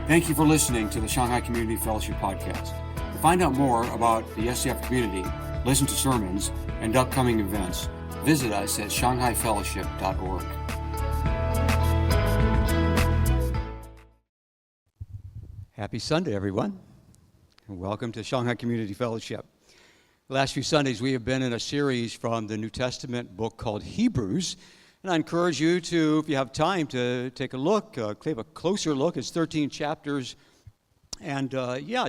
Thank you for listening to the Shanghai Community Fellowship Podcast. To find out more about the SCF community, listen to sermons, and upcoming events, visit us at shanghaifellowship.org. Happy Sunday, everyone, and welcome to Shanghai Community Fellowship. The last few Sundays, we have been in a series from the New Testament book called Hebrews, and I encourage you to, if you have time, to take a look, take a closer look. It's 13 chapters, and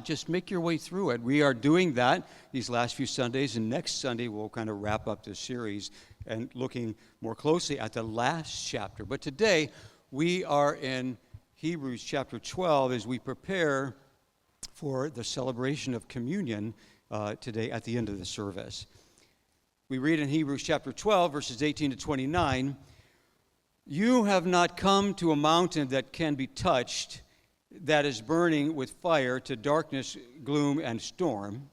just make your way through it. We are doing that these last few Sundays, and next Sunday we'll kind of wrap up this series and looking more closely at the last chapter. But today, we are in Hebrews chapter 12 as we prepare for the celebration of communion today at the end of the service. We read in Hebrews chapter 12, verses 18 to 29, "You have not come to a mountain that can be touched, that is burning with fire, to darkness, gloom, and storm,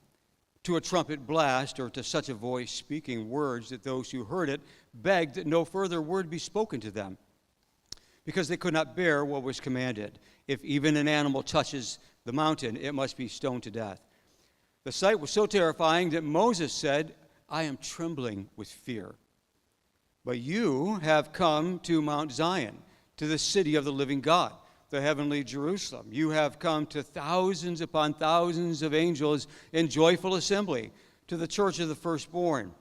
to a trumpet blast, or to such a voice speaking words that those who heard it begged that no further word be spoken to them, because they could not bear what was commanded. If even an animal touches the mountain, it must be stoned to death. The sight was so terrifying that Moses said, 'I am trembling with fear.' But you have come to Mount Zion, to the city of the living God, the heavenly Jerusalem. You have come to thousands upon thousands of angels in joyful assembly, to the church of the firstborn,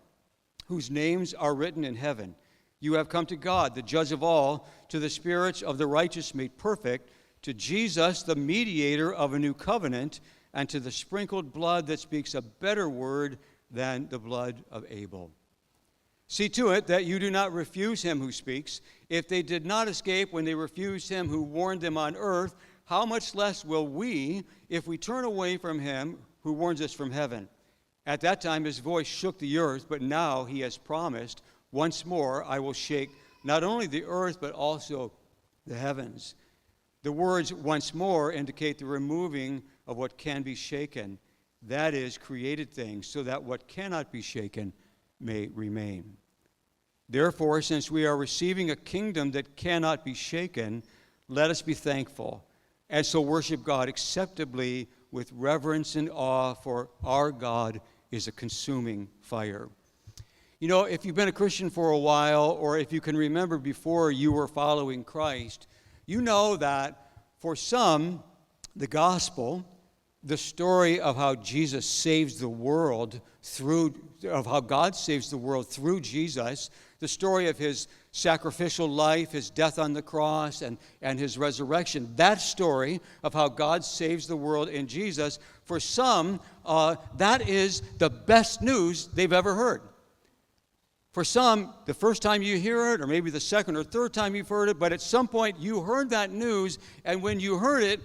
whose names are written in heaven. You have come to God, the judge of all, to the spirits of the righteous made perfect, to Jesus, the mediator of a new covenant, and to the sprinkled blood that speaks a better word than the blood of Abel. See to it that you do not refuse him who speaks. If they did not escape when they refused him who warned them on earth, how much less will we if we turn away from him who warns us from heaven? At that time his voice shook the earth, but now he has promised, once more I will shake not only the earth but also the heavens." The words "once more" indicate the removing of what can be shaken, that is, created things, so that what cannot be shaken may remain. Therefore, since we are receiving a kingdom that cannot be shaken, let us be thankful, and so worship God acceptably with reverence and awe, for our God is a consuming fire. You know, if you've been a Christian for a while, or if you can remember before you were following Christ, you know that for some, the gospel, the story of how Jesus saves the world of how God saves the world through Jesus, the story of his sacrificial life, his death on the cross, and his resurrection, that story of how God saves the world in Jesus, for some, that is the best news they've ever heard. For some, the first time you hear it, or maybe the second or third time you've heard it, but at some point you heard that news, and when you heard it,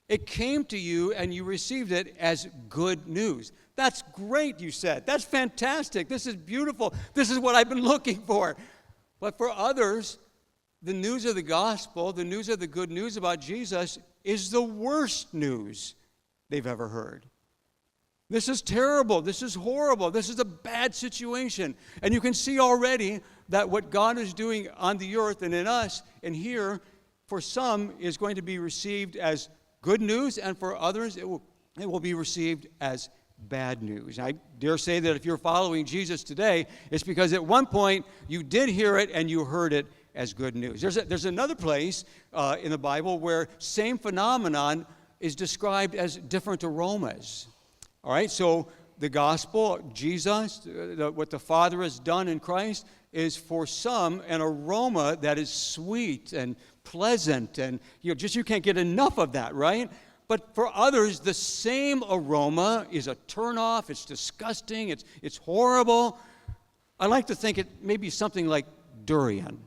it came to you and you received it as good news. That's great, you said. That's fantastic. This is beautiful. This is what I've been looking for. But for others, the news of the gospel, the news of the good news about Jesus, is the worst news they've ever heard. This is terrible. This is horrible. This is a bad situation. And you can see already that what God is doing on the earth and in us and here, for some, is going to be received as good news, and for others, it will be received as bad news. I dare say that if you're following Jesus today, it's because at one point you did hear it and you heard it as good news. There's another place in the Bible where same phenomenon is described as different aromas. All right, so the gospel, Jesus, what the Father has done in Christ, is for some an aroma that is sweet and pleasant, and you can't get enough of that, right? But for others, the same aroma is a turnoff. It's disgusting. It's horrible. I like to think it may be something like durian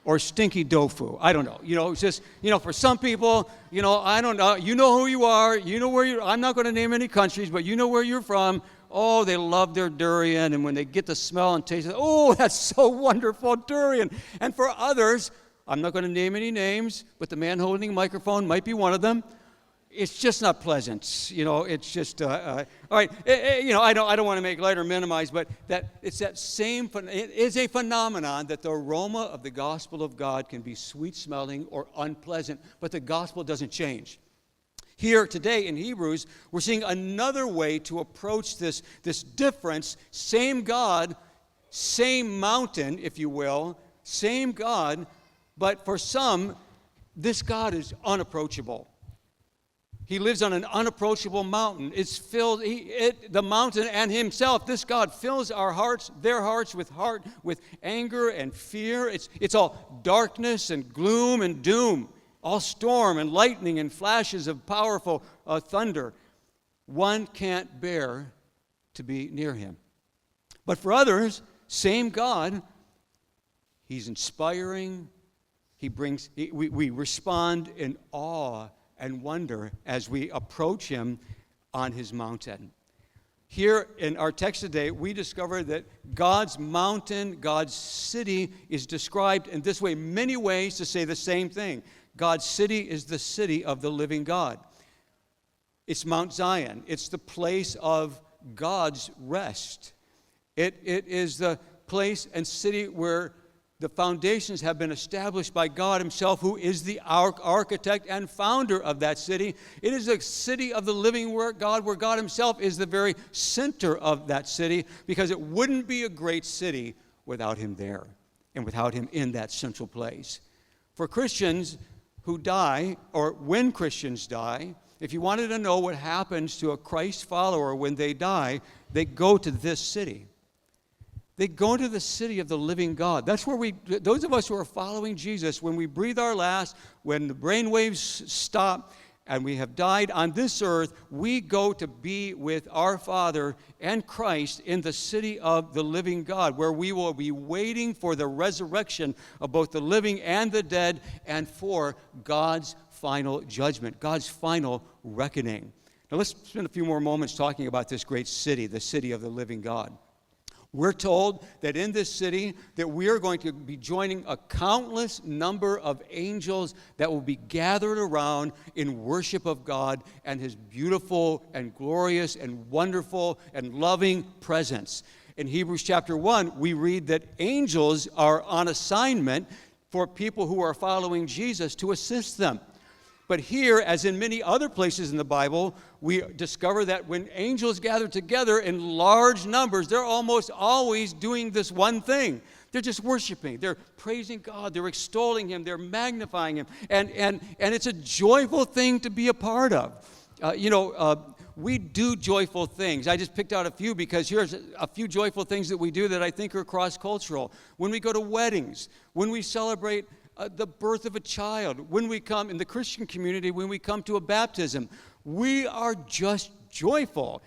or stinky tofu. I don't know. It's just, for some people, I don't know. You know who you are. You know where I'm not going to name any countries, but you know where you're from. Oh, they love their durian, and when they get the smell and taste it, oh, that's so wonderful, durian. And for others, I'm not going to name any names, but the man holding the microphone might be one of them. it's just not pleasant. It's just, all right, I don't want to make light or minimize, but that it's that same, it is a phenomenon that the aroma of the gospel of God can be sweet-smelling or unpleasant, but the gospel doesn't change. Here today in Hebrews, we're seeing another way to approach this difference. Same God, same mountain, if you will, same God, but for some, this God is unapproachable. He lives on an unapproachable mountain. It's filled, the mountain and himself, this God fills our hearts, their hearts with anger and fear. It's all darkness and gloom and doom, all storm and lightning and flashes of powerful thunder. One can't bear to be near him. But for others, same God, he's inspiring. We respond in awe and wonder as we approach him on his mountain. Here in our text today, we discover that God's mountain, God's city is described in this way, many ways to say the same thing. God's city is the city of the living God. It's Mount Zion. It's the place of God's rest. It is the place and city where the foundations have been established by God himself, who is the architect and founder of that city. It is a city of the living God, where God himself is the very center of that city, because it wouldn't be a great city without him there and without him in that central place. For Christians who die, or when Christians die, if you wanted to know what happens to a Christ follower when they die, they go to this city. They go to the city of the living God. That's where those of us who are following Jesus, when we breathe our last, when the brain waves stop, and we have died on this earth, we go to be with our Father and Christ in the city of the living God, where we will be waiting for the resurrection of both the living and the dead, and for God's final judgment, God's final reckoning. Now let's spend a few more moments talking about this great city, the city of the living God. We're told that in this city that we are going to be joining a countless number of angels that will be gathered around in worship of God and his beautiful and glorious and wonderful and loving presence. In Hebrews chapter 1, we read that angels are on assignment for people who are following Jesus to assist them. But here, as in many other places in the Bible, we discover that when angels gather together in large numbers, they're almost always doing this one thing. They're just worshiping. They're praising God. They're extolling him. They're magnifying him. And it's a joyful thing to be a part of. We do joyful things. I just picked out a few because here's a few joyful things that we do that I think are cross-cultural. When we go to weddings, when we celebrate the birth of a child, when we come in the Christian community, when we come to a baptism, we are just joyful.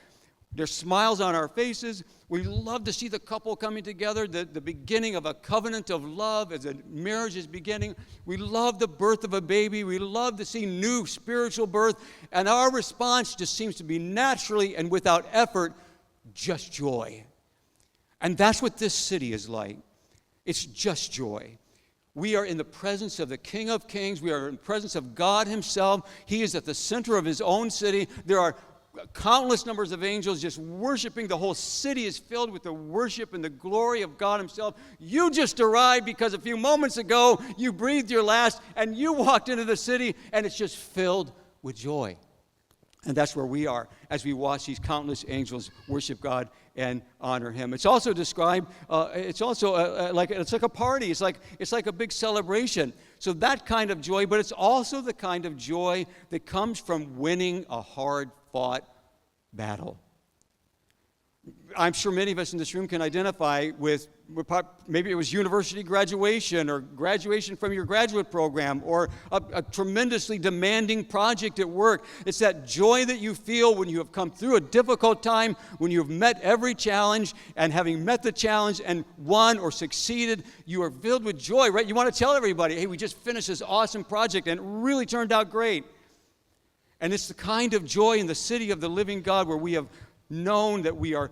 There's smiles on our faces. We love to see the couple coming together, the beginning of a covenant of love as a marriage is beginning. We love the birth of a baby. We love to see new spiritual birth. And our response just seems to be naturally and without effort, just joy. And that's what this city is like. It's just joy. We are in the presence of the King of Kings. We are in the presence of God himself. He is at the center of his own city. There are countless numbers of angels just worshiping. The whole city is filled with the worship and the glory of God himself. You just arrived because a few moments ago you breathed your last and you walked into the city, and it's just filled with joy. And that's where we are as we watch these countless angels worship God and honor him. It's also described, it's like a party. It's like a big celebration. So that kind of joy, but it's also the kind of joy that comes from winning a hard-fought battle. I'm sure many of us in this room can identify with maybe it was university graduation or graduation from your graduate program or a tremendously demanding project at work. It's that joy that you feel when you have come through a difficult time, when you have met every challenge, and having met the challenge and won or succeeded, you are filled with joy, right? You want to tell everybody, hey, we just finished this awesome project and it really turned out great. And it's the kind of joy in the city of the living God where we have known that we are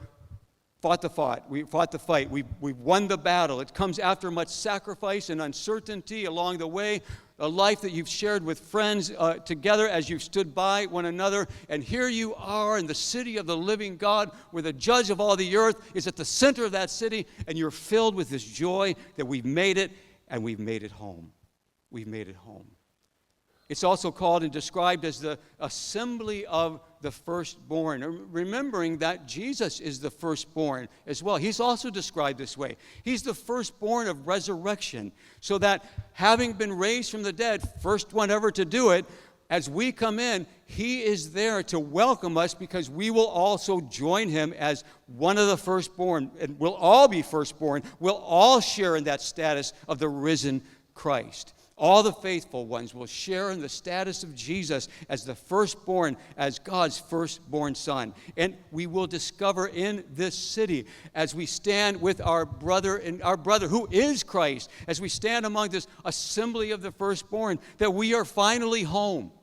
fought the fight. We've won the battle. It comes after much sacrifice and uncertainty along the way. A life that you've shared with friends together as you've stood by one another. And here you are in the city of the living God, where the judge of all the earth is at the center of that city, and you're filled with this joy that we've made it, and we've made it home. We've made it home. It's also called and described as the assembly of the firstborn, remembering that Jesus is the firstborn as well. He's also described this way. He's the firstborn of resurrection, so that having been raised from the dead, first one ever to do it, as we come in, he is there to welcome us, because we will also join him as one of the firstborn, and we'll all be firstborn. We'll all share in that status of the risen Christ. All the faithful ones will share in the status of Jesus as the firstborn, as God's firstborn son. And we will discover in this city, as we stand with our brother who is Christ, as we stand among this assembly of the firstborn, that we are finally home.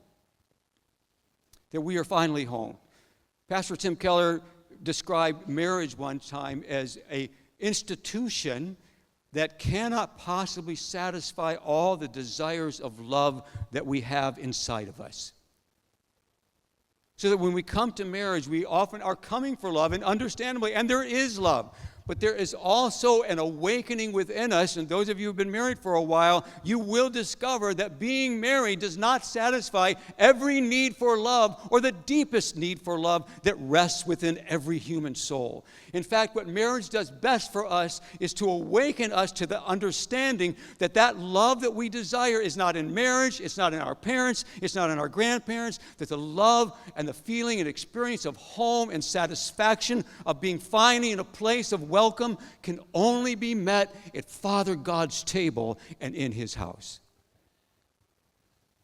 That we are finally home. Pastor Tim Keller described marriage one time as an institution that cannot possibly satisfy all the desires of love that we have inside of us. So that when we come to marriage, we often are coming for love, and understandably, and there is love. But there is also an awakening within us, and those of you who have been married for a while, you will discover that being married does not satisfy every need for love, or the deepest need for love that rests within every human soul. In fact, what marriage does best for us is to awaken us to the understanding that that love that we desire is not in marriage, it's not in our parents, it's not in our grandparents, that the love and the feeling and experience of home and satisfaction of being finally in a place of welcome can only be met at Father God's table and in his house.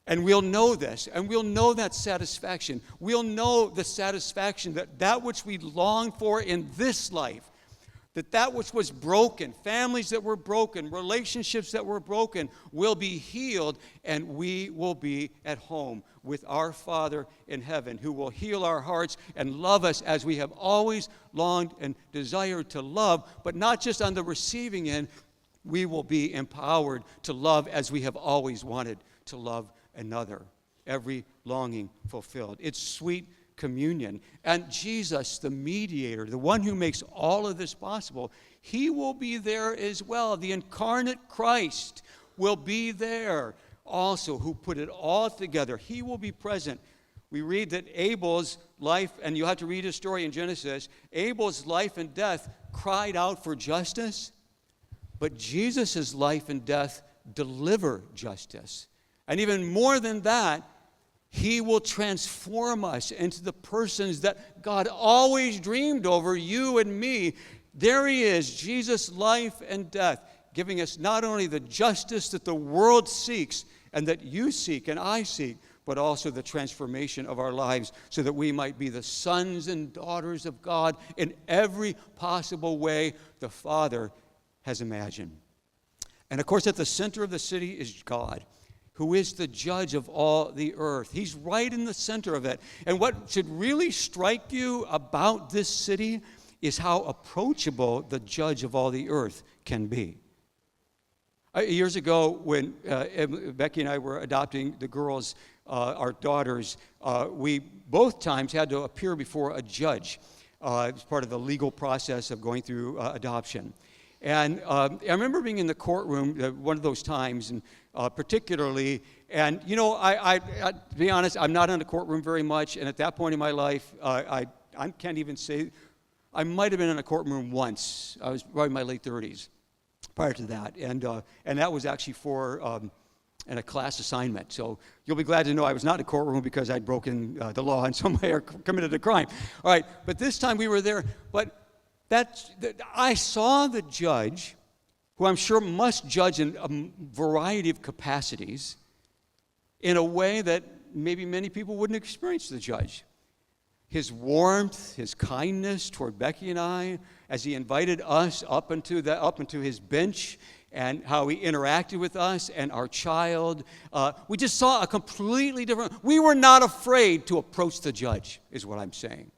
And we'll know this, and we'll know that satisfaction. We'll know the satisfaction that which we long for in this life, that which was broken, families that were broken, relationships that were broken, will be healed, and we will be at home with our Father in heaven, who will heal our hearts and love us as we have always longed and desired to love, but not just on the receiving end. We will be empowered to love as we have always wanted to love another, every longing fulfilled. It's sweet communion. And Jesus, the mediator, the one who makes all of this possible, he will be there as well. The incarnate Christ will be there also, who put it all together. He will be present. We read that Abel's life, and you have to read his story in Genesis, Abel's life and death cried out for justice, but Jesus' life and death deliver justice. And even more than that, he will transform us into the persons that God always dreamed over, you and me. There he is, Jesus' life and death, giving us not only the justice that the world seeks and that you seek and I seek, but also the transformation of our lives so that we might be the sons and daughters of God in every possible way the Father has imagined. And of course, at the center of the city is God, who is the judge of all the earth. He's right in the center of it. And what should really strike you about this city is how approachable the judge of all the earth can be. Years ago, when Becky and I were adopting the girls, our daughters, we both times had to appear before a judge. It was part of the legal process of going through adoption. And I remember being in the courtroom one of those times, and particularly, and you know, I to be honest, I'm not in the courtroom very much, and at that point in my life, I can't even say, I might have been in a courtroom once. I was probably in my late 30s prior to that, and that was actually for a class assignment. So you'll be glad to know I was not in a courtroom because I'd broken the law in some way or committed a crime. All right, but this time we were there, but I saw the judge, who I'm sure must judge in a variety of capacities, in a way that maybe many people wouldn't experience the judge. His warmth, his kindness toward Becky and I, as he invited us up into his bench, and how he interacted with us and our child. We just saw a completely different. We were not afraid to approach the judge, is what I'm saying.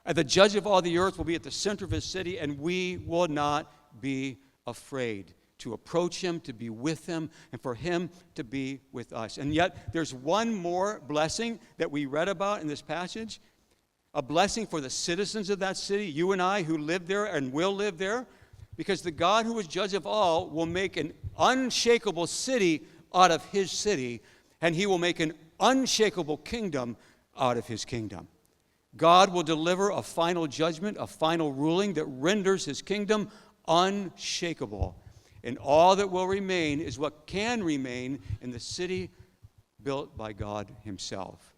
And the judge of all the earth will be at the center of his city, and we will not be afraid to approach him, to be with him, and for him to be with us. And yet, there's one more blessing that we read about in this passage, a blessing for the citizens of that city, you and I who live there and will live there, because the God who is judge of all will make an unshakable city out of his city, and he will make an unshakable kingdom out of his kingdom. God will deliver a final judgment, a final ruling that renders his kingdom unshakable. And all that will remain is what can remain in the city built by God himself.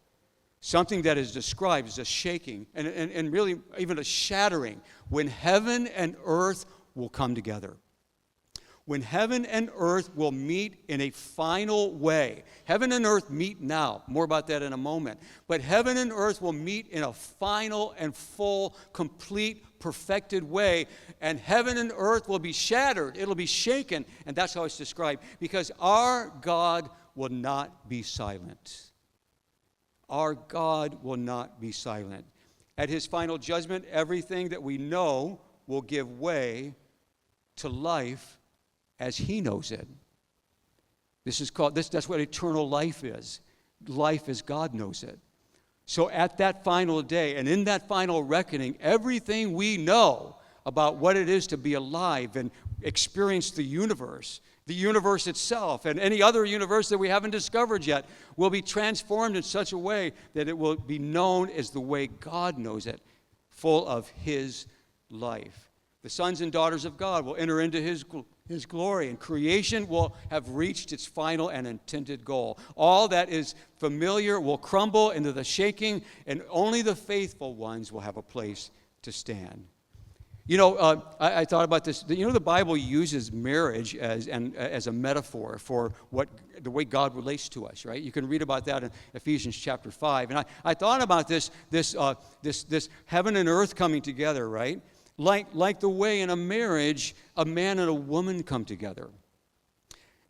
Something that is described as a shaking and really even a shattering when heaven and earth will come together. When heaven and earth will meet in a final way. Heaven and earth meet now. More about that in a moment. But heaven and earth will meet in a final and full, complete, perfected way. And heaven and earth will be shattered. It'll be shaken. And that's how it's described. Because our God will not be silent. Our God will not be silent. At his final judgment, everything that we know will give way to life as he knows it. That's what eternal life is. Life as God knows it. So at that final day and in that final reckoning, everything we know about what it is to be alive and experience the universe itself, and any other universe that we haven't discovered yet, will be transformed in such a way that it will be known as the way God knows it, full of his life. The sons and daughters of God will enter into his glory, and creation will have reached its final and intended goal. All that is familiar will crumble into the shaking, and only the faithful ones will have a place to stand. You know, I thought about this. You know, the Bible uses marriage as a metaphor for the way God relates to us, right? You can read about that in Ephesians chapter 5. And I thought about this heaven and earth coming together, right? Like the way in a marriage, a man and a woman come together.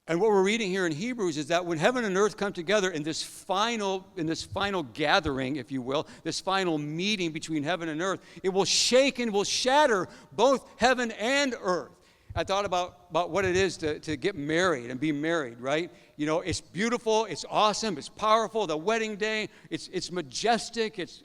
And what we're reading here in Hebrews is that when heaven and earth come together in this final gathering, if you will, this final meeting between heaven and earth, it will shake and will shatter both heaven and earth. I thought about what it is to get married and be married, right? You know, it's beautiful, it's awesome, it's powerful. The wedding day, it's majestic, it's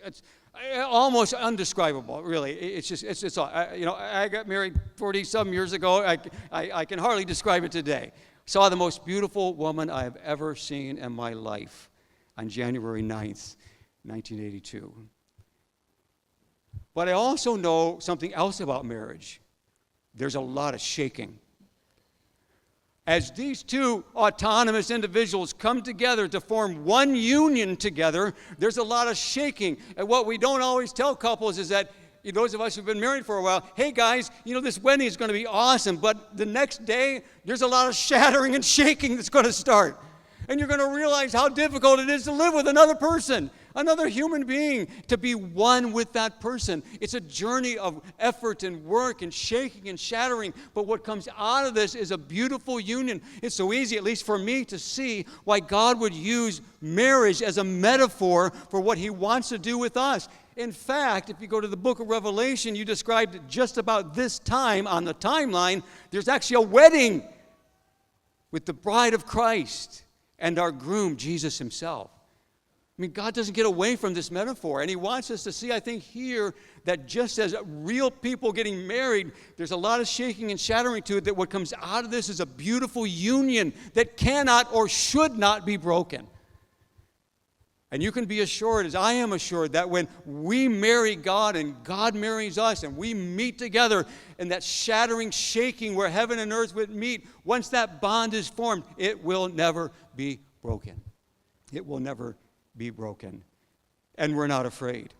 almost undescribable, really. It's I got married 40-some years ago. I can hardly describe it today. Saw the most beautiful woman I have ever seen in my life on January 9th, 1982. But I also know something else about marriage. There's a lot of shaking. As these two autonomous individuals come together to form one union together, there's a lot of shaking. And what we don't always tell couples is that, those of us who've been married for a while, hey guys, this wedding is going to be awesome, but the next day, there's a lot of shattering and shaking that's going to start. And you're going to realize how difficult it is to live with another person, another human being, to be one with that person. It's a journey of effort and work and shaking and shattering, but what comes out of this is a beautiful union. It's so easy, at least for me, to see why God would use marriage as a metaphor for what he wants to do with us. In fact, if you go to the book of Revelation, you described just about this time on the timeline, there's actually a wedding with the bride of Christ and our groom, Jesus himself. I mean, God doesn't get away from this metaphor, and he wants us to see, I think, here that just as real people getting married, there's a lot of shaking and shattering to it, that what comes out of this is a beautiful union that cannot or should not be broken. And you can be assured, as I am assured, that when we marry God and God marries us and we meet together in that shattering, shaking where heaven and earth would meet, once that bond is formed, it will never be broken. It will never be broken. And we're not afraid.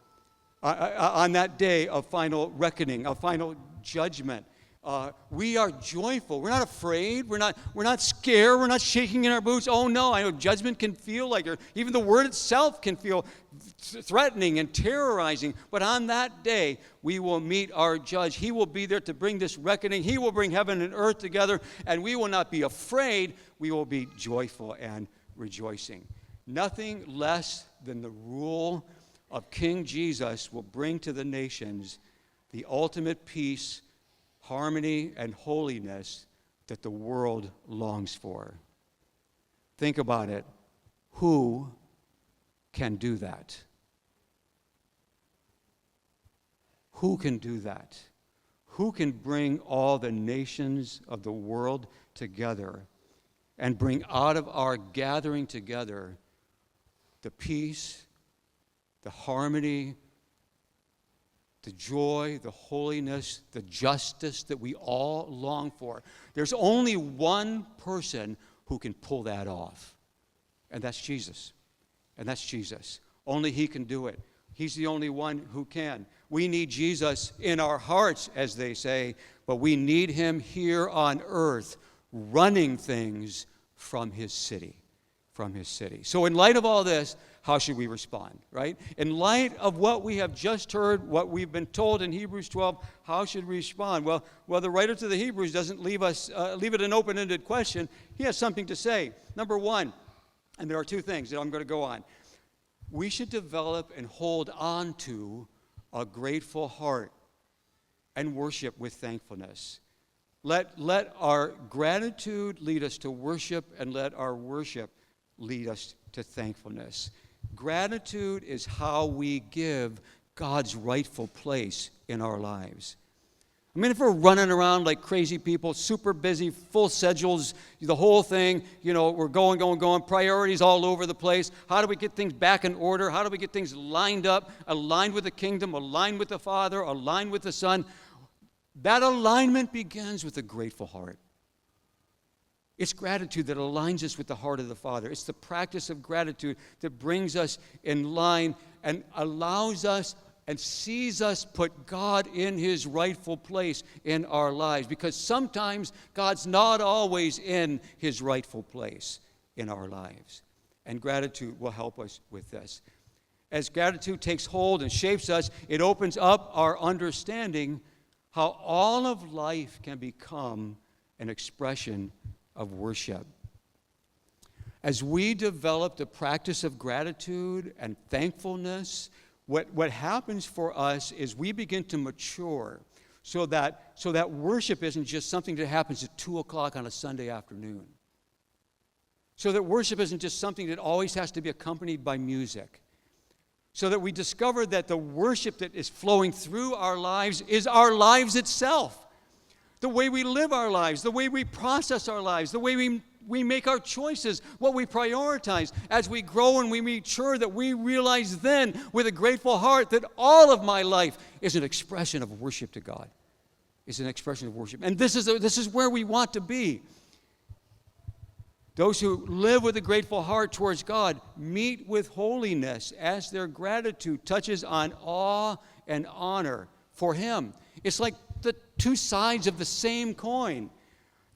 On that day of final reckoning, of final judgment, we are joyful. We're not afraid. We're not scared. We're not shaking in our boots. Oh no, I know judgment can feel like, or even the word itself can feel threatening and terrorizing. But on that day, we will meet our judge. He will be there to bring this reckoning. He will bring heaven and earth together, and we will not be afraid. We will be joyful and rejoicing. Nothing less than the rule of King Jesus will bring to the nations the ultimate peace, harmony, and holiness that the world longs for. Think about it. Who can do that? Who can do that? Who can bring all the nations of the world together and bring out of our gathering together the peace, the harmony, the joy, the holiness, the justice that we all long for? There's only one person who can pull that off, and that's Jesus. And that's Jesus. Only he can do it. He's the only one who can. We need Jesus in our hearts, as they say, but we need him here on earth, running things from his city. From his city. So in light of all this, how should we respond, right? In light of what we have just heard, what we've been told in Hebrews 12, how should we respond? Well, the writer to the Hebrews doesn't leave it an open-ended question. He has something to say. Number one, and there are two things that I'm going to go on. We should develop and hold on to a grateful heart and worship with thankfulness. Let our gratitude lead us to worship, and let our worship lead us to thankfulness. Gratitude is how we give God's rightful place in our lives. I mean, if we're running around like crazy people, super busy, full schedules, the whole thing, we're going, priorities all over the place. How do we get things back in order? How do we get things lined up, aligned with the kingdom, aligned with the Father, aligned with the Son? That alignment begins with a grateful heart. It's gratitude that aligns us with the heart of the Father. It's the practice of gratitude that brings us in line and allows us and sees us put God in his rightful place in our lives. Because sometimes God's not always in his rightful place in our lives. And gratitude will help us with this. As gratitude takes hold and shapes us, it opens up our understanding how all of life can become an expression of worship. As we develop the practice of gratitude and thankfulness, what happens for us is we begin to mature so that worship isn't just something that happens at 2 o'clock on a Sunday afternoon. So that worship isn't just something that always has to be accompanied by music. So that we discover that the worship that is flowing through our lives is our lives itself. The way we live our lives, the way we process our lives, the way we make our choices, what we prioritize. As we grow and we mature, that we realize then with a grateful heart that all of my life is an expression of worship to God. It's an expression of worship. And this is where we want to be. Those who live with a grateful heart towards God meet with holiness as their gratitude touches on awe and honor for him. It's like the two sides of the same coin.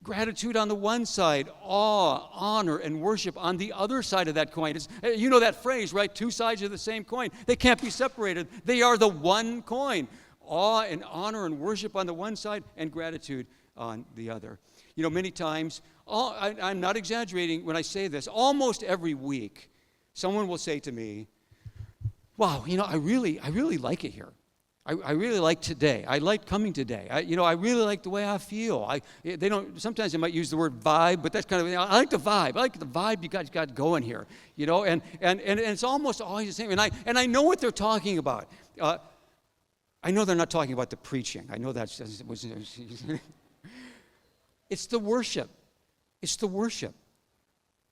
Gratitude on the one side, awe, honor, and worship on the other side of that coin. You know that phrase, right? Two sides of the same coin. They can't be separated. They are the one coin. Awe and honor and worship on the one side, and gratitude on the other. Many times, I'm not exaggerating when I say this, almost every week, someone will say to me, wow, I really like it here. I really like today. I like coming today. I really like the way I feel. Sometimes they might use the word vibe, but that's kind of, I like the vibe. I like the vibe you guys got going here. And it's almost always the same. And I know what they're talking about. I know they're not talking about the preaching. I know it's the worship. It's the worship.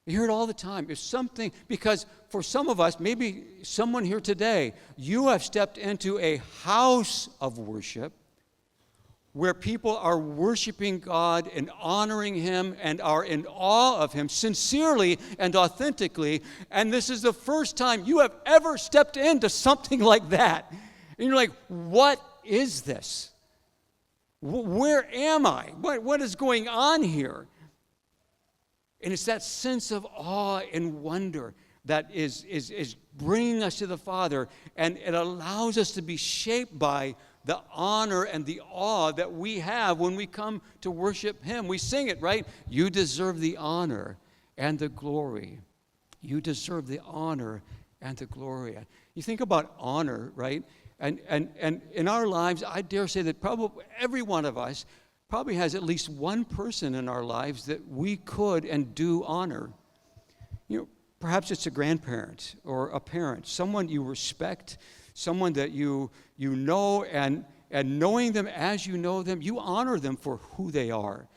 You hear it all the time. It's something, because for some of us, maybe someone here today, you have stepped into a house of worship where people are worshiping God and honoring him and are in awe of him sincerely and authentically. And this is the first time you have ever stepped into something like that. And you're like, what is this? Where am I? What is going on here? And it's that sense of awe and wonder that is bringing us to the Father, and it allows us to be shaped by the honor and the awe that we have when we come to worship him. We sing it, right? You deserve the honor and the glory. You deserve the honor and the glory. You think about honor, right? And in our lives, I dare say that probably every one of us probably has at least one person in our lives that we could and do honor. Perhaps it's a grandparent or a parent, someone you respect, someone that you know, and knowing them as you know them, you honor them for who they are.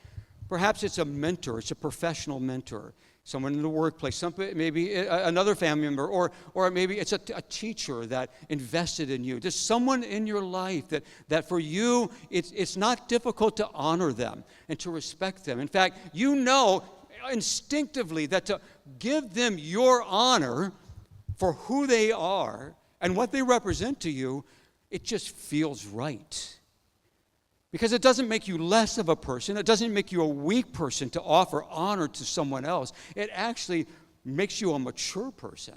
Perhaps it's a mentor, it's a professional mentor, someone in the workplace, maybe another family member, or maybe it's a teacher that invested in you. Just someone in your life that for you, it's not difficult to honor them and to respect them. In fact, you know instinctively that to give them your honor for who they are and what they represent to you, it just feels right. Because it doesn't make you less of a person. It doesn't make you a weak person to offer honor to someone else. It actually makes you a mature person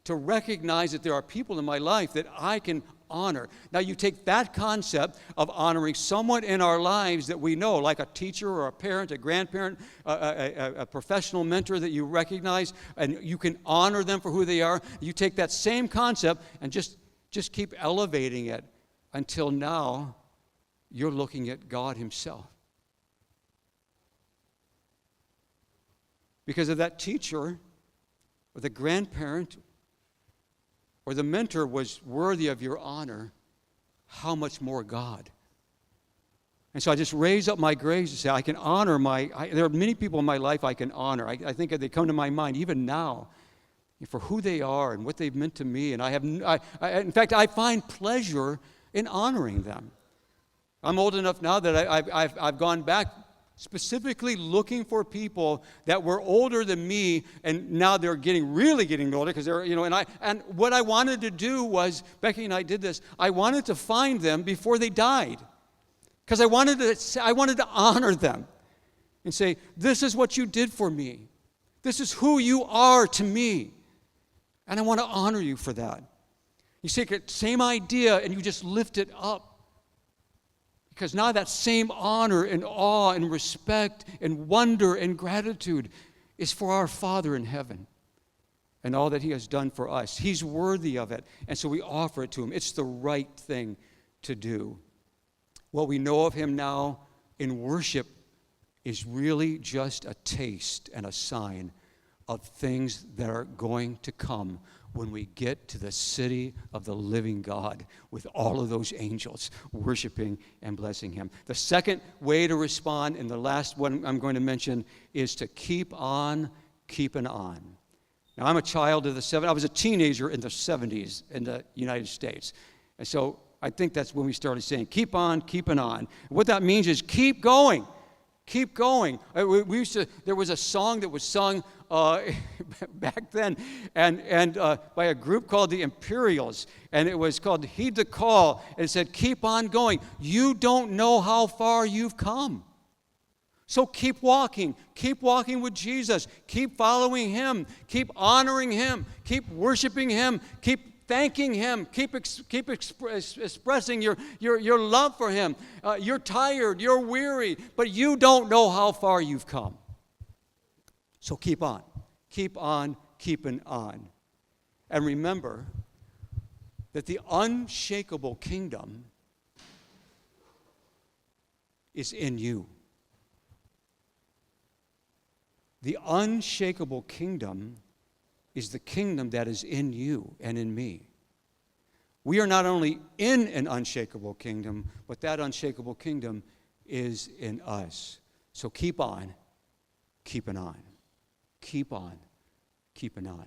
to recognize that there are people in my life that I can honor. Now, you take that concept of honoring someone in our lives that we know, like a teacher or a parent, a grandparent, a professional mentor that you recognize, and you can honor them for who they are. You take that same concept and just keep elevating it until now you're looking at God himself. Because if that teacher or the grandparent or the mentor was worthy of your honor, how much more God? And so I just raise up my grace to say I can honor there are many people in my life I can honor. I think they come to my mind even now for who they are and what they've meant to me. And in fact, I find pleasure in honoring them. I'm old enough now that I've gone back specifically looking for people that were older than me, and now they're really getting older because they're, and what I wanted to do was, Becky and I did this, I wanted to find them before they died. Because I wanted to honor them and say, this is what you did for me. This is who you are to me. And I want to honor you for that. You take the same idea and you just lift it up. Because now that same honor and awe and respect and wonder and gratitude is for our Father in heaven and all that he has done for us. He's worthy of it, and so we offer it to him. It's the right thing to do. What we know of him now in worship is really just a taste and a sign of things that are going to come when we get to the city of the living God with all of those angels worshiping and blessing him. The second way to respond, and the last one I'm going to mention, is to keep on keeping on. Now, I'm a child of the 70s. I was a teenager in the 70s in the United States. And so I think that's when we started saying, keep on keeping on. What that means is keep going. Keep going. There was a song that was sung back then, and by a group called the Imperials, and it was called "Heed the Call." And it said, "Keep on going. You don't know how far you've come, so keep walking. Keep walking with Jesus. Keep following him. Keep honoring him. Keep worshiping him. Keep thanking him. Keep expressing your love for him. You're tired. You're weary, but you don't know how far you've come. So keep on. Keep on keeping on. And remember that the unshakable kingdom is in you. The unshakable kingdom is the kingdom that is in you and in me. We are not only in an unshakable kingdom, but that unshakable kingdom is in us. So keep on keeping on. Keep on keeping on.